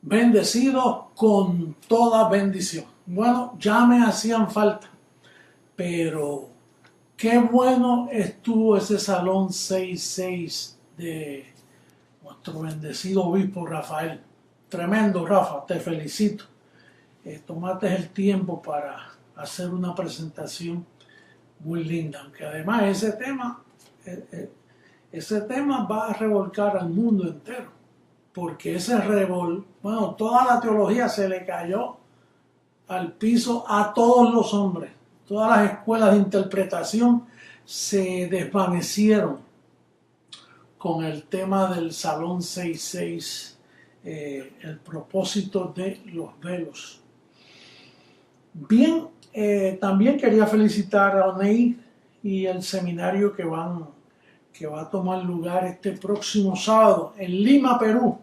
bendecidos con toda bendición. Bueno, ya me hacían falta, pero qué bueno estuvo ese Salón 6.6 de nuestro bendecido obispo Rafael. Tremendo, Rafa, te felicito. Tomaste el tiempo para hacer una presentación muy linda, aunque además ese tema va a revolcar al mundo entero, porque bueno, toda la teología se le cayó al piso a todos los hombres. Todas las escuelas de interpretación se desvanecieron con el tema del Salón 6.6, el propósito de los velos. Bien, también quería felicitar a Oneid y el seminario que va a tomar lugar este próximo sábado en Lima, Perú.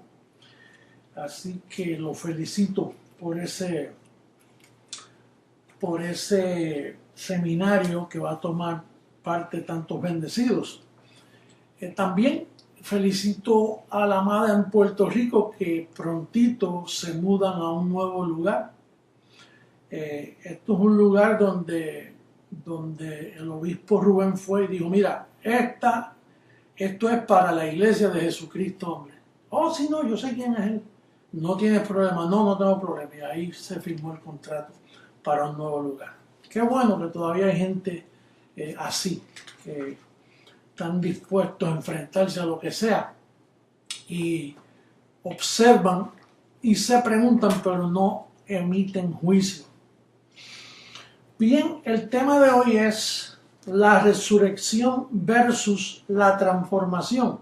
Así que lo felicito por ese seminario que va a tomar parte tantos bendecidos. También felicito a la amada en Puerto Rico que prontito se mudan a un nuevo lugar. Esto es un lugar donde el obispo Rubén fue y dijo, mira, esto es para la iglesia de Jesucristo, hombre. Oh, sí, no, yo sé quién es él. No tienes problema. No tengo problema. Y ahí se firmó el contrato para un nuevo lugar. Qué bueno que todavía hay gente así, que están dispuestos a enfrentarse a lo que sea y observan y se preguntan, pero no emiten juicio. Bien, el tema de hoy es la resurrección versus la transformación.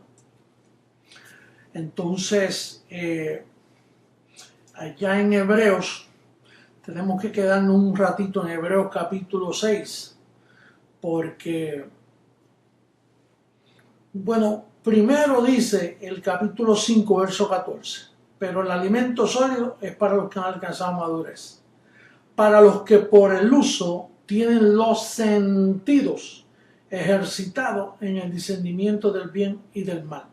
Entonces, allá en Hebreos, tenemos que quedarnos un ratito en Hebreos capítulo 6, porque, bueno, primero dice el capítulo 5, verso 14, pero el alimento sólido es para los que han alcanzado madurez, para los que por el uso tienen los sentidos ejercitados en el discernimiento del bien y del mal.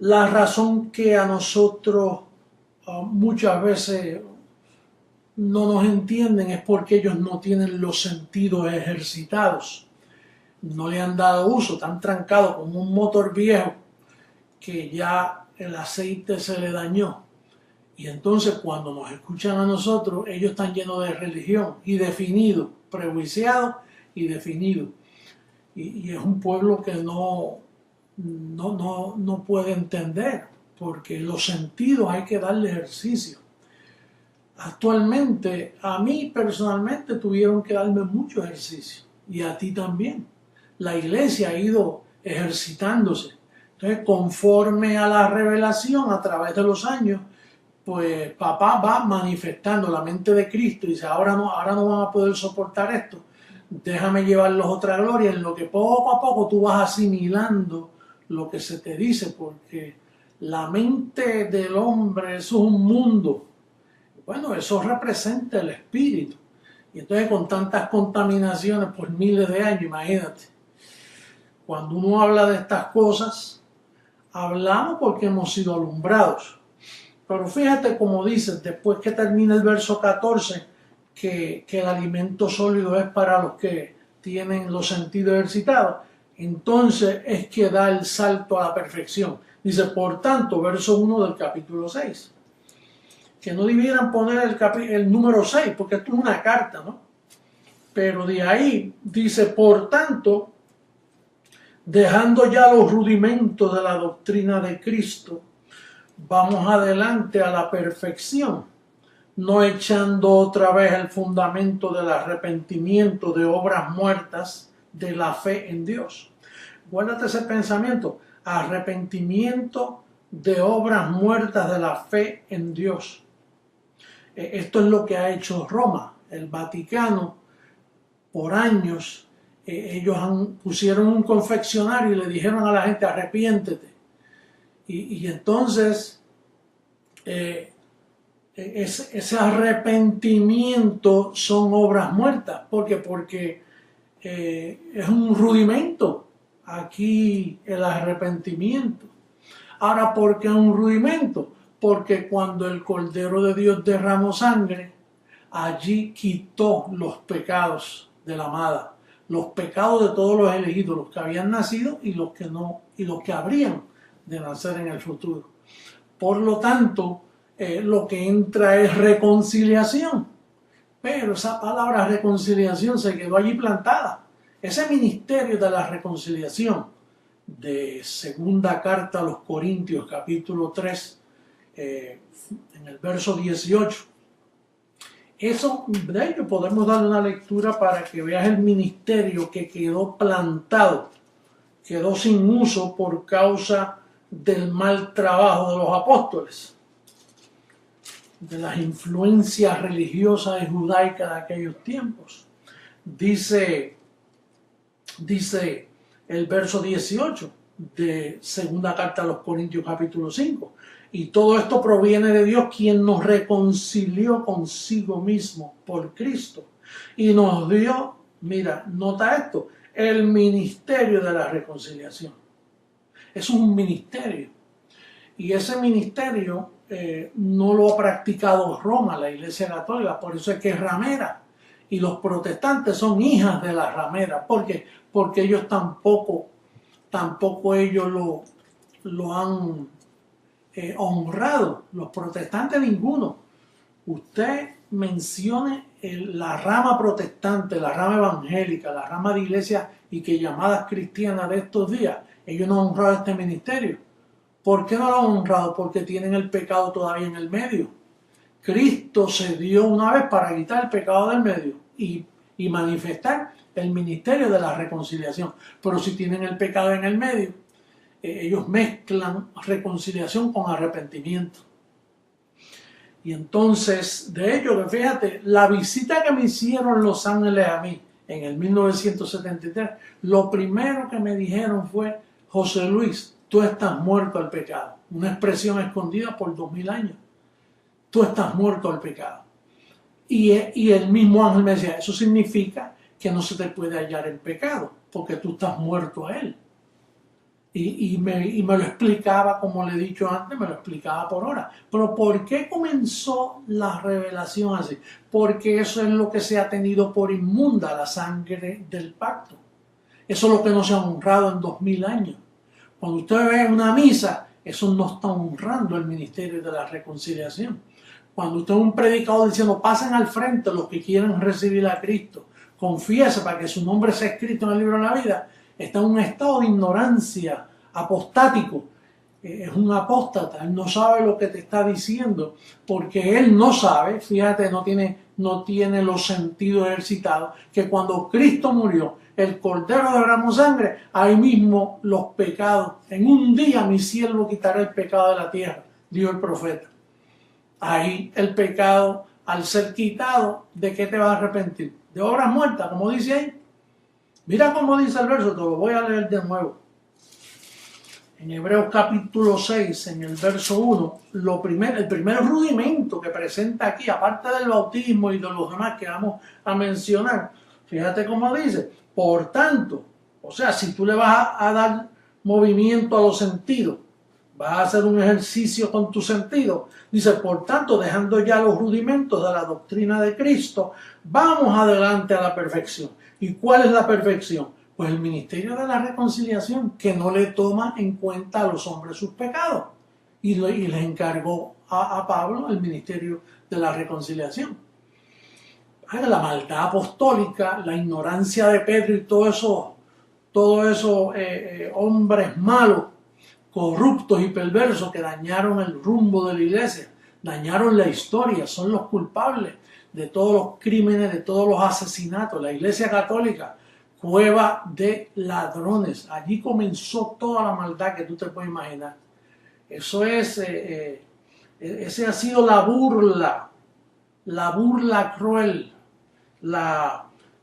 La razón que a nosotros muchas veces no nos entienden es porque ellos no tienen los sentidos ejercitados, no le han dado uso, están trancados como un motor viejo que ya el aceite se le dañó. Y entonces cuando nos escuchan a nosotros, ellos están llenos de religión y definidos, prejuiciados y definidos. Y es un pueblo que no puede entender, porque los sentidos hay que darle ejercicio. Actualmente, a mí personalmente tuvieron que darme mucho ejercicio, y a ti también. La iglesia ha ido ejercitándose. Entonces, conforme a la revelación a través de los años, pues papá va manifestando la mente de Cristo y dice, ahora no van a poder soportar esto, déjame llevarlos a otra gloria, en lo que poco a poco tú vas asimilando lo que se te dice, porque la mente del hombre es un mundo. Bueno, eso representa el espíritu. Y entonces con tantas contaminaciones por miles de años, imagínate, cuando uno habla de estas cosas, hablamos porque hemos sido alumbrados. Pero fíjate como dice, después que termina el verso 14, que el alimento sólido es para los que tienen los sentidos ejercitados, entonces es que da el salto a la perfección. Dice, por tanto, verso 1 del capítulo 6. Que no debieran poner el número 6, porque esto es una carta, ¿no? Pero de ahí dice, por tanto, dejando ya los rudimentos de la doctrina de Cristo, vamos adelante a la perfección, no echando otra vez el fundamento del arrepentimiento de obras muertas de la fe en Dios. Guárdate ese pensamiento, arrepentimiento de obras muertas de la fe en Dios. Esto es lo que ha hecho Roma, el Vaticano, por años. Ellos pusieron un confeccionario y le dijeron a la gente, arrepiéntete. Y entonces ese arrepentimiento son obras muertas. ¿Por qué? Porque es un rudimento aquí el arrepentimiento. Ahora, ¿por qué un rudimento? porque cuando el Cordero de Dios derramó sangre, allí quitó los pecados de la amada, los pecados de todos los elegidos, los que habían nacido y los que no, y los que habrían de nacer en el futuro. Por lo tanto, lo que entra es reconciliación. Pero esa palabra reconciliación se quedó allí plantada. Ese ministerio de la reconciliación de segunda carta a los Corintios, capítulo 3, en el verso 18. Eso, de ello podemos darle una lectura para que veas el ministerio que quedó plantado, quedó sin uso por causa del mal trabajo de los apóstoles, de las influencias religiosas y judaicas de aquellos tiempos. Dice el verso 18 de segunda carta a los Corintios capítulo 5. Y todo esto proviene de Dios, quien nos reconcilió consigo mismo por Cristo. Y nos dio, mira, nota esto, el ministerio de la reconciliación. Es un ministerio. Y ese ministerio no lo ha practicado Roma, la Iglesia Católica, por eso es que es ramera. Y los protestantes son hijas de la ramera. ¿Por qué? Porque ellos tampoco ellos lo han honrado. Los protestantes ninguno. Usted mencione la rama protestante, la rama evangélica, la rama de iglesias y que llamadas cristianas de estos días, ellos no han honrado este ministerio. ¿Por qué no lo han honrado? Porque tienen el pecado todavía en el medio. Cristo se dio una vez para quitar el pecado del medio y manifestar el ministerio de la reconciliación. Pero si tienen el pecado en el medio, ellos mezclan reconciliación con arrepentimiento. Y entonces, de hecho, fíjate, la visita que me hicieron Los Ángeles a mí en el 1973, lo primero que me dijeron fue: José Luis, tú estás muerto al pecado. Una expresión escondida por 2000 años. Tú estás muerto al pecado. Y el mismo ángel me decía, eso significa que no se te puede hallar el pecado, porque tú estás muerto a él. Y me lo explicaba, como le he dicho antes, me lo explicaba por hora. Pero ¿por qué comenzó la revelación así? Porque eso es lo que se ha tenido por inmunda, la sangre del pacto. Eso es lo que no se ha honrado en 2000 años. Cuando usted ve una misa, eso no está honrando el ministerio de la reconciliación. Cuando usted es un predicador diciendo, pasen al frente los que quieren recibir a Cristo, confiese para que su nombre sea escrito en el libro de la vida, está en un estado de ignorancia apostático. Es un apóstata, él no sabe lo que te está diciendo, porque él no sabe, fíjate, no tiene los sentidos ejercitados, que cuando Cristo murió, el Cordero derramó sangre, ahí mismo los pecados, en un día mi siervo quitará el pecado de la tierra, dijo el profeta. Ahí el pecado, al ser quitado, ¿de qué te vas a arrepentir? De obras muertas, como dice ahí. Mira cómo dice el verso, te lo voy a leer de nuevo. En Hebreos capítulo 6, en el verso 1, el primer rudimento que presenta aquí, aparte del bautismo y de los demás que vamos a mencionar, fíjate cómo dice, por tanto, o sea, si tú le vas a dar movimiento a los sentidos, vas a hacer un ejercicio con tus sentidos, dice, por tanto, dejando ya los rudimentos de la doctrina de Cristo, vamos adelante a la perfección. ¿Y cuál es la perfección? Pues el ministerio de la reconciliación, que no le toma en cuenta a los hombres sus pecados. Y les encargó a Pablo el ministerio de la reconciliación. La maldad apostólica, la ignorancia de Pedro y todos esos hombres malos, corruptos y perversos que dañaron el rumbo de la iglesia, dañaron la historia, son los culpables de todos los crímenes, de todos los asesinatos. La Iglesia Católica, cueva de ladrones. Allí comenzó toda la maldad que tú te puedes imaginar. Eso es, ese ha sido la burla cruel,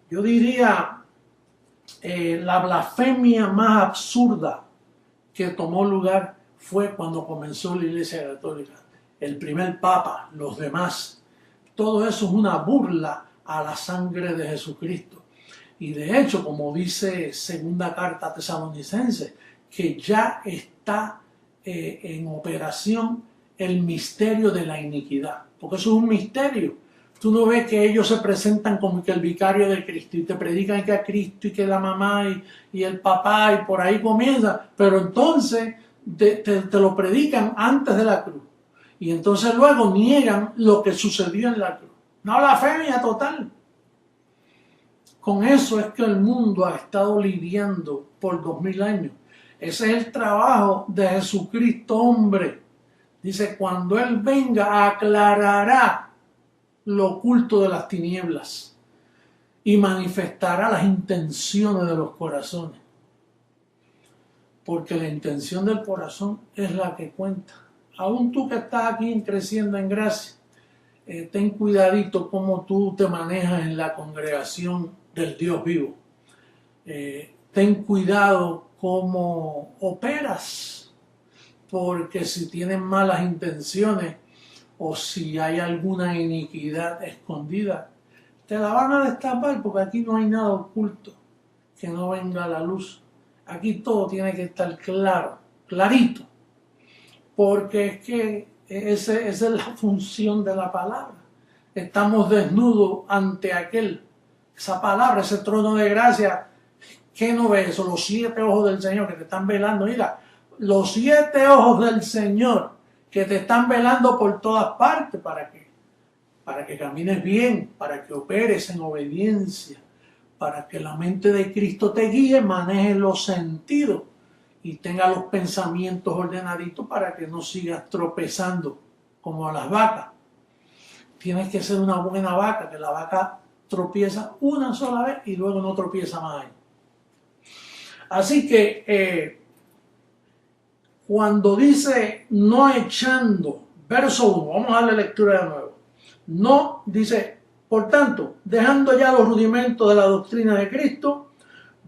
yo diría, la blasfemia más absurda que tomó lugar fue cuando comenzó la Iglesia Católica. El primer Papa, los demás. Todo eso es una burla a la sangre de Jesucristo. Y de hecho, como dice segunda carta Tesalonicenses, que ya está en operación el misterio de la iniquidad, porque eso es un misterio. Tú no ves que ellos se presentan como que el vicario de Cristo y te predican que a Cristo y que la mamá y el papá y por ahí comienza, pero entonces te lo predican antes de la cruz y entonces luego niegan lo que sucedió en la cruz. Una blasfemia total. Con eso es que el mundo ha estado lidiando por 2000 años. Ese es el trabajo de Jesucristo, hombre. Dice, cuando Él venga, aclarará lo oculto de las tinieblas y manifestará las intenciones de los corazones. Porque la intención del corazón es la que cuenta. Aún tú que estás aquí creciendo en gracia, ten cuidadito cómo tú te manejas en la congregación del Dios vivo. Ten cuidado cómo operas, porque si tienes malas intenciones o si hay alguna iniquidad escondida, te la van a destapar, porque aquí no hay nada oculto que no venga a la luz. Aquí todo tiene que estar claro, clarito, porque es que esa es la función de la palabra. Estamos desnudos ante esa palabra, ese trono de gracia. ¿Qué no ves eso? Los 7 ojos del Señor que te están velando. Mira, los 7 ojos del Señor que te están velando por todas partes. ¿Para qué? Para que camines bien, para que operes en obediencia, para que la mente de Cristo te guíe, maneje los sentidos y tenga los pensamientos ordenaditos para que no sigas tropezando como a las vacas. Tienes que ser una buena vaca, que la vaca tropieza una sola vez y luego no tropieza más ahí. Así que cuando dice no echando, verso 1, vamos a darle lectura de nuevo. No, dice, por tanto, dejando ya los rudimentos de la doctrina de Cristo,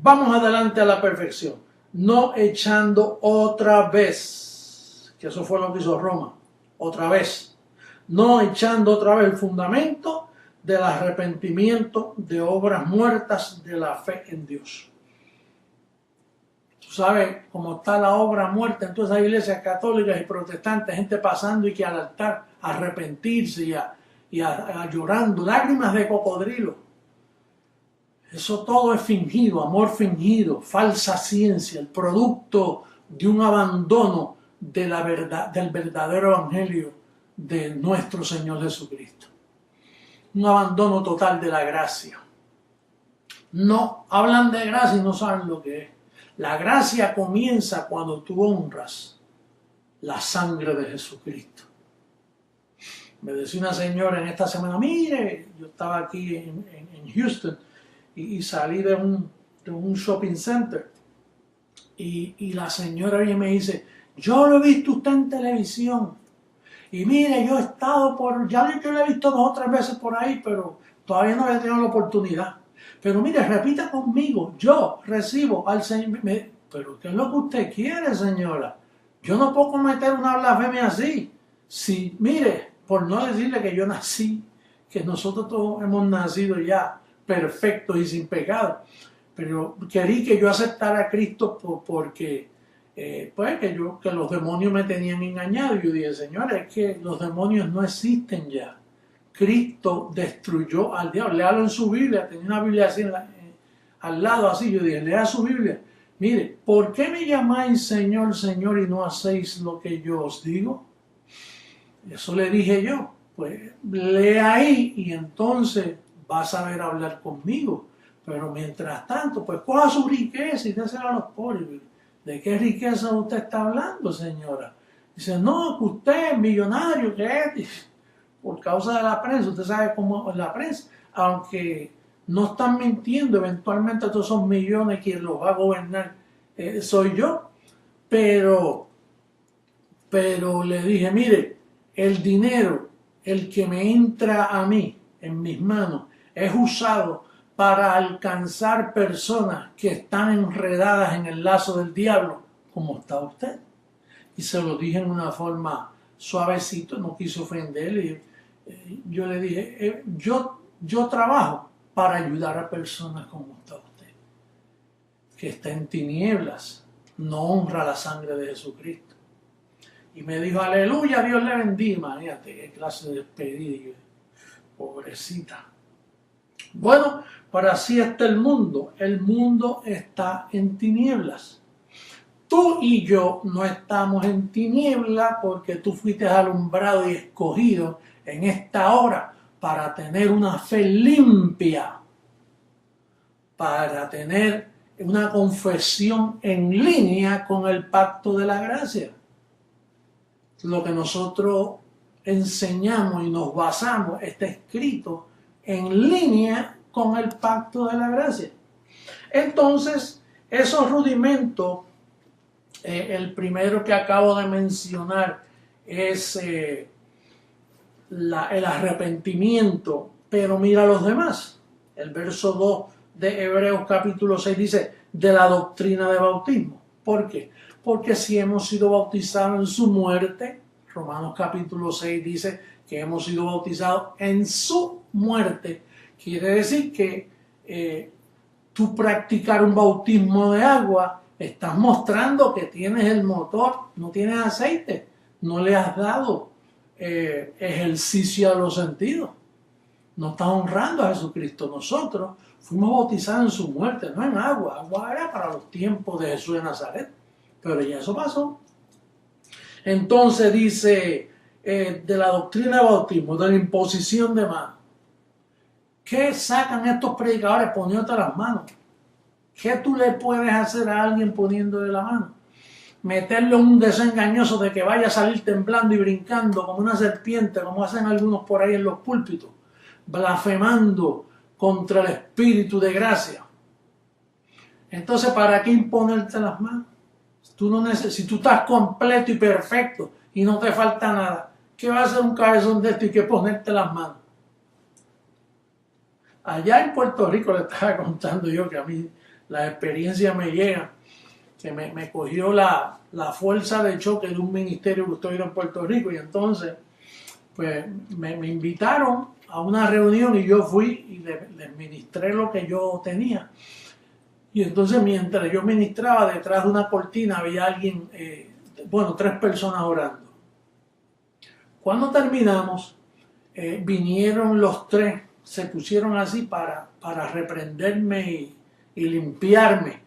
vamos adelante a la perfección. No echando otra vez, que eso fue lo que hizo Roma, otra vez. No echando otra vez el fundamento del arrepentimiento de obras muertas de la fe en Dios. Tú sabes cómo está la obra muerta en todas esas iglesias católicas y protestantes, gente pasando y que al altar a arrepentirse y a llorando, lágrimas de cocodrilo. Eso todo es fingido, amor fingido, falsa ciencia, el producto de un abandono de la verdad, del verdadero evangelio de nuestro Señor Jesucristo. Un abandono total de la gracia. No hablan de gracia y no saben lo que es. La gracia comienza cuando tú honras la sangre de Jesucristo. Me decía una señora en esta semana, mire, yo estaba aquí en Houston y salí de un shopping center y la señora viene y me dice, yo lo he visto usted en televisión y mire, yo he estado ya yo lo he visto 2 o 3 veces por ahí, pero todavía no he tenido la oportunidad. Pero mire, repita conmigo, yo recibo al Señor. Pero ¿qué es lo que usted quiere, señora? Yo no puedo cometer una blasfemia así. Si, mire, por no decirle que yo nací, que nosotros todos hemos nacido ya perfectos y sin pecado, pero querí que yo aceptara a Cristo porque pues que los demonios me tenían engañado. Y yo dije, señora, es que los demonios no existen ya. Cristo destruyó al diablo. Léalo en su Biblia. Tenía una Biblia así al lado, así. Yo dije, lea su Biblia. Mire, ¿por qué me llamáis Señor, Señor y no hacéis lo que yo os digo? Eso le dije yo. Pues lee ahí y entonces vas a ver hablar conmigo. Pero mientras tanto, pues coja su riqueza y désela a los pobres. ¿De qué riqueza usted está hablando, señora? Dice, no, que usted es millonario, que es por causa de la prensa. Usted sabe cómo es la prensa. Aunque no están mintiendo, eventualmente todos esos millones quien los va a gobernar soy yo. Pero le dije, mire, el dinero, el que me entra a mí, en mis manos, es usado para alcanzar personas que están enredadas en el lazo del diablo, como está usted. Y se lo dije en una forma suavecito, no quise ofenderle. Yo le dije, yo trabajo para ayudar a personas como está usted, que está en tinieblas, no honra la sangre de Jesucristo. Y me dijo, aleluya, Dios le bendiga. Imagínate qué clase de despedida. Pobrecita. Bueno, pero así está el mundo. El mundo está en tinieblas. Tú y yo no estamos en tinieblas porque tú fuiste alumbrado y escogido en esta hora para tener una fe limpia, para tener una confesión en línea con el pacto de la gracia. Lo que nosotros enseñamos y nos basamos está escrito en línea con el pacto de la gracia. Entonces, esos rudimentos, el primero que acabo de mencionar es el arrepentimiento, pero mira los demás. El verso 2 de Hebreos capítulo 6 dice, de la doctrina de bautismo. ¿Por qué? Porque si hemos sido bautizados en su muerte, Romanos capítulo 6 dice que hemos sido bautizados en su muerte. Quiere decir que tú practicar un bautismo de agua, estás mostrando que tienes el motor, no tienes aceite, no le has dado ejercicio a los sentidos. No estás honrando a Jesucristo. Nosotros fuimos bautizados en su muerte, no en agua. Agua era para los tiempos de Jesús de Nazaret, pero ya eso pasó. Entonces dice de la doctrina de bautismo, de la imposición de manos. ¿Qué sacan estos predicadores poniéndote las manos? ¿Qué tú le puedes hacer a alguien poniéndole la mano? Meterle un desengañoso de que vaya a salir temblando y brincando como una serpiente, como hacen algunos por ahí en los púlpitos, blasfemando contra el Espíritu de gracia. Entonces, ¿para qué imponerte las manos? Si tú estás completo y perfecto y no te falta nada, ¿qué va a hacer un cabezón de esto y que ponerte las manos? Allá en Puerto Rico le estaba contando yo que a mí la experiencia me llega, que me cogió la fuerza de choque de un ministerio que estoy en Puerto Rico, y entonces pues me invitaron a una reunión y yo fui y les ministré lo que yo tenía. Y entonces mientras yo ministraba, detrás de una cortina había alguien, 3 personas orando. Cuando terminamos, vinieron los 3, se pusieron así para reprenderme y limpiarme.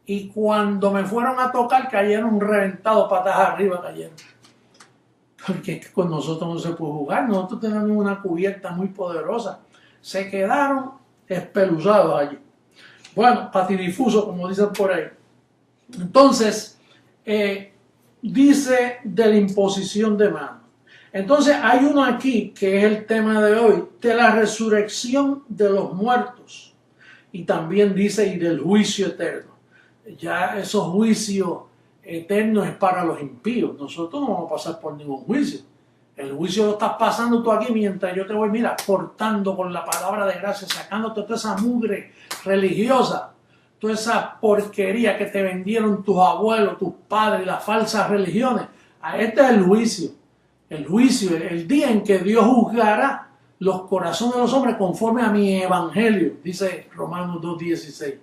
Y cuando me fueron a tocar, cayeron reventados, patas arriba cayeron. Porque con nosotros no se puede jugar, nosotros tenemos una cubierta muy poderosa. Se quedaron espeluzados allí. Bueno, patidifuso, como dicen por ahí. Entonces, dice de la imposición de manos. Entonces, hay uno aquí que es el tema de hoy, de la resurrección de los muertos. Y también dice, y del juicio eterno. Ya esos juicios eternos es para los impíos. Nosotros no vamos a pasar por ningún juicio. El juicio lo estás pasando tú aquí mientras yo te voy, mira, cortando con la palabra de gracia, sacándote toda esa mugre religiosa, toda esa porquería que te vendieron tus abuelos, tus padres, las falsas religiones. Este es el juicio. El juicio, el día en que Dios juzgará los corazones de los hombres conforme a mi evangelio, dice Romanos 2:16.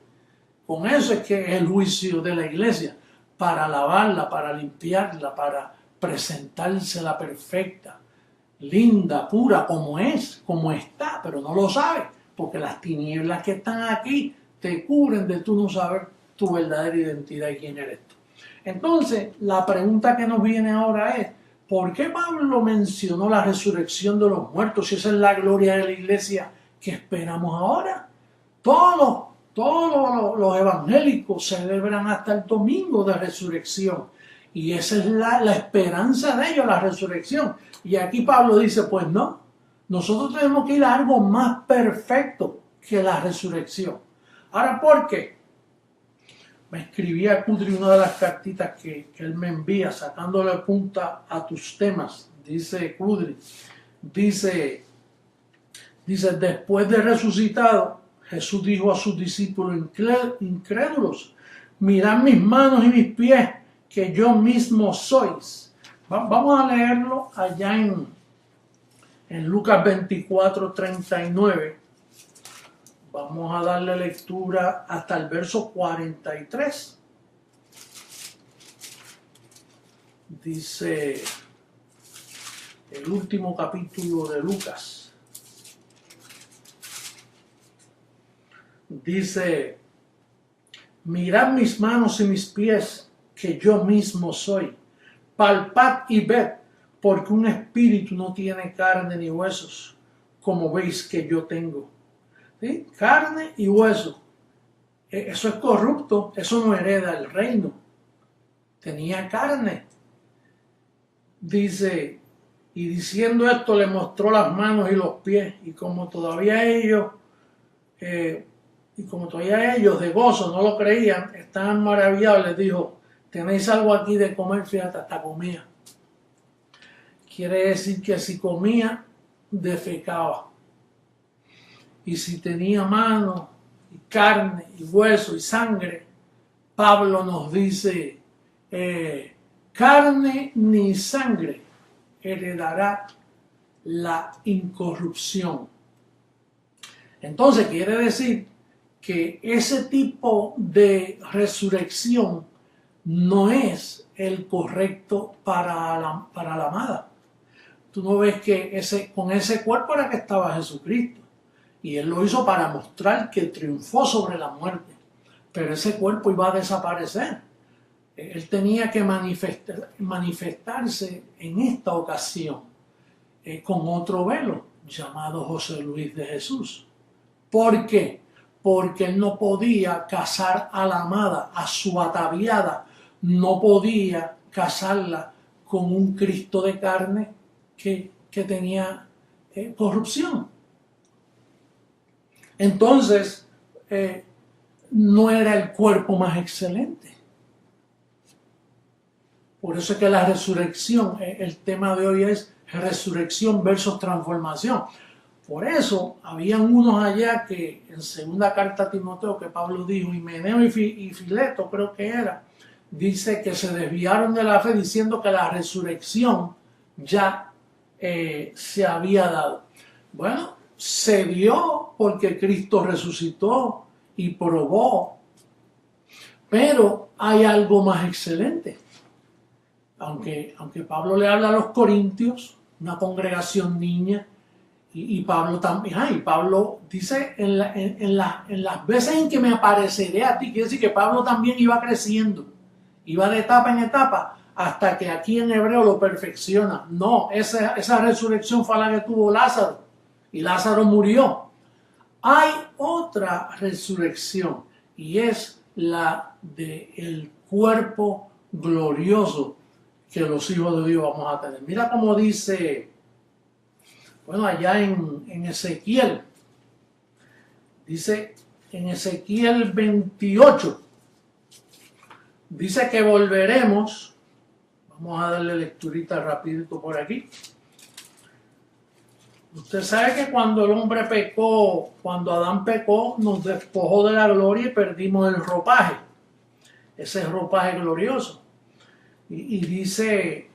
Con eso es que es el juicio de la iglesia, para lavarla, para limpiarla, para presentársela perfecta, linda, pura, como es, como está, pero no lo sabes, porque las tinieblas que están aquí te cubren de tú no saber tu verdadera identidad y quién eres tú. Entonces, la pregunta que nos viene ahora es, ¿por qué Pablo mencionó la resurrección de los muertos si esa es la gloria de la iglesia que esperamos ahora? Todos los evangélicos celebran hasta el domingo de resurrección. Y esa es la esperanza de ellos, la resurrección. Y aquí Pablo dice, pues no, nosotros tenemos que ir a algo más perfecto que la resurrección. Ahora, ¿por qué? Me escribía Kudri una de las cartitas que él me envía, sacándole punta a tus temas. Dice Kudri, dice, después de resucitado, Jesús dijo a sus discípulos incrédulos, mirad mis manos y mis pies, que yo mismo sois. Vamos a leerlo allá en Lucas 24:39. Vamos a darle lectura hasta el verso 43. Dice el último capítulo de Lucas. Dice, mirad mis manos y mis pies, que yo mismo soy. Palpad y ved, porque un espíritu no tiene carne ni huesos, como veis que yo tengo. ¿Sí? Carne y hueso. Eso es corrupto, eso no hereda el reino. Tenía carne. Dice, y diciendo esto le mostró las manos y los pies, y como todavía ellos de gozo no lo creían, estaban maravillados, les dijo, tenéis algo aquí de comer, fíjate, hasta comía. Quiere decir que si comía, defecaba. Y si tenía mano, y carne, y hueso, y sangre, Pablo nos dice, carne ni sangre heredará la incorrupción. Entonces quiere decir que ese tipo de resurrección no es el correcto para la amada. Tú no ves que con ese cuerpo era que estaba Jesucristo. Y Él lo hizo para mostrar que triunfó sobre la muerte. Pero ese cuerpo iba a desaparecer. Él tenía que manifestarse en esta ocasión con otro velo llamado José Luis de Jesús. ¿Por qué? Porque Él no podía casar a la amada, a su ataviada, no podía casarla con un Cristo de carne que tenía corrupción. Entonces, no era el cuerpo más excelente. Por eso es que la resurrección, el tema de hoy es resurrección versus transformación. Por eso, habían unos allá que en segunda carta a Timoteo, que Pablo dijo, Himeneo y Fileto, creo que era, dice que se desviaron de la fe diciendo que la resurrección ya se había dado. Bueno, se dio porque Cristo resucitó y probó, pero hay algo más excelente. Aunque Pablo le habla a los corintios, una congregación niña, y Pablo también, y Pablo dice en las veces en que me apareceré a ti, quiere decir que Pablo también iba creciendo, iba de etapa en etapa, hasta que aquí en hebreo lo perfecciona. No, esa resurrección fue la que tuvo Lázaro, y Lázaro murió. Hay otra resurrección, y es la del cuerpo glorioso que los hijos de Dios vamos a tener. Mira cómo dice, bueno, allá en Ezequiel, dice en Ezequiel 28, dice que volveremos, vamos a darle lecturita rapidito por aquí. Usted sabe que cuando el hombre pecó, cuando Adán pecó, nos despojó de la gloria y perdimos el ropaje, ese ropaje glorioso. Y dice,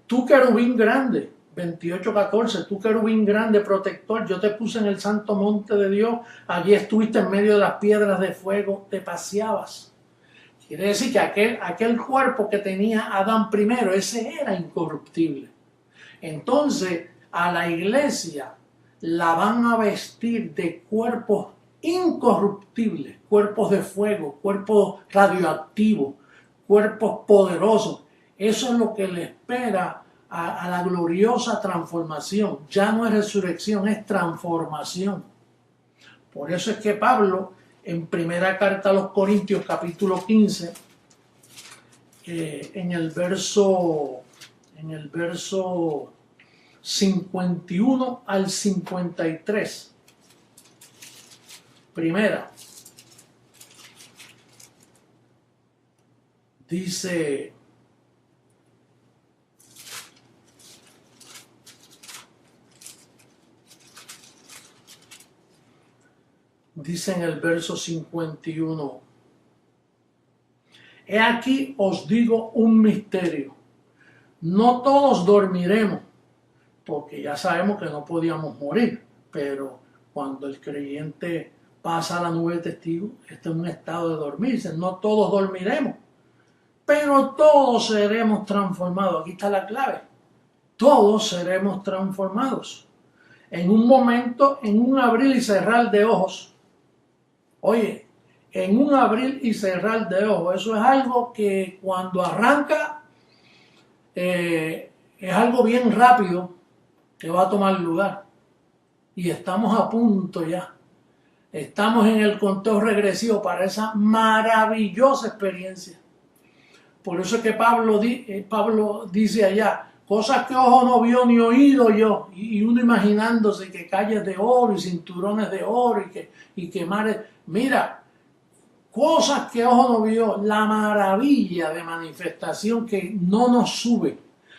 tú querubín grande, 28:14, tú querubín grande, protector, yo te puse en el santo monte de Dios, allí estuviste en medio de las piedras de fuego, te paseabas. Quiere decir que aquel cuerpo que tenía Adán primero, ese era incorruptible. Entonces, a la iglesia la van a vestir de cuerpos incorruptibles, cuerpos de fuego, cuerpos radioactivos, cuerpos poderosos. Eso es lo que le espera a la gloriosa transformación. Ya no es resurrección, es transformación. Por eso es que Pablo, en primera carta a los Corintios, capítulo 15, en el verso 51 al 53, primera, dice, en el verso 51, he aquí os digo un misterio, no todos dormiremos, porque ya sabemos que no podíamos morir, pero cuando el creyente pasa a la nube de testigos, está en un estado de dormirse, no todos dormiremos, pero todos seremos transformados. Aquí está la clave. Todos seremos transformados. En un momento, en un abrir y cerrar de ojos. Oye, en un abrir y cerrar de ojos. Eso es algo que cuando arranca es algo bien rápido que va a tomar lugar. Y estamos a punto ya. Estamos en el conteo regresivo para esa maravillosa experiencia. Por eso es que Pablo dice allá, cosas que ojo no vio ni oído yo, y uno imaginándose que calles de oro y cinturones de oro y que mares, mira, cosas que ojo no vio, la maravilla de manifestación que no nos sube.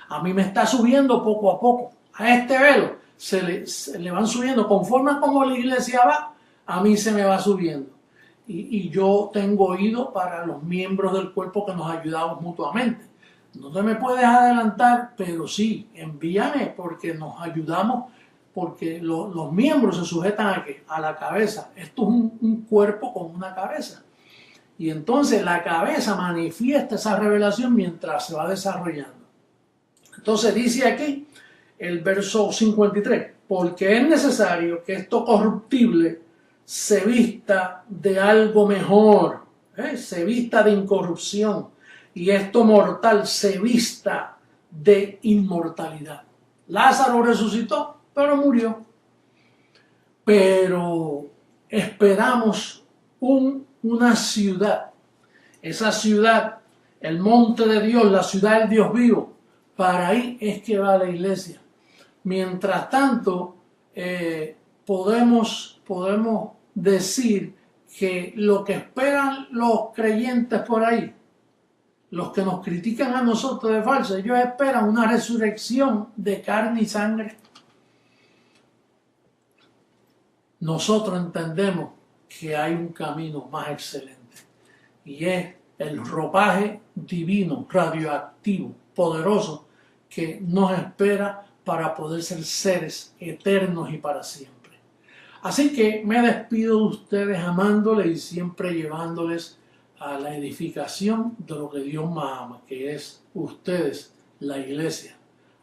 A mí me está subiendo poco a poco. A este velo se le van subiendo, conforme a como la iglesia va, a mí se me va subiendo. Y yo tengo oído para los miembros del cuerpo que nos ayudamos mutuamente. No te me puedes adelantar, pero sí, envíame porque nos ayudamos, porque los miembros se sujetan a ¿qué? A la cabeza. Esto es un cuerpo con una cabeza. Y entonces la cabeza manifiesta esa revelación mientras se va desarrollando. Entonces dice aquí el verso 53, porque es necesario que esto corruptible se vista de algo mejor, se vista de incorrupción, y esto mortal se vista de inmortalidad. Lázaro resucitó, pero murió. Pero esperamos una ciudad, esa ciudad, el monte de Dios, la ciudad del Dios vivo. Para ahí es que va la iglesia. Mientras tanto, podemos decir que lo que esperan los creyentes por ahí, los que nos critican a nosotros de falso, ellos esperan una resurrección de carne y sangre. Nosotros entendemos que hay un camino más excelente y es el ropaje divino, radioactivo, poderoso, que nos espera para poder ser seres eternos y para siempre. Así que me despido de ustedes amándoles y siempre llevándoles a la edificación de lo que Dios más ama, que es ustedes, la iglesia.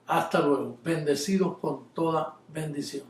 Hasta luego, bendecidos con toda bendición.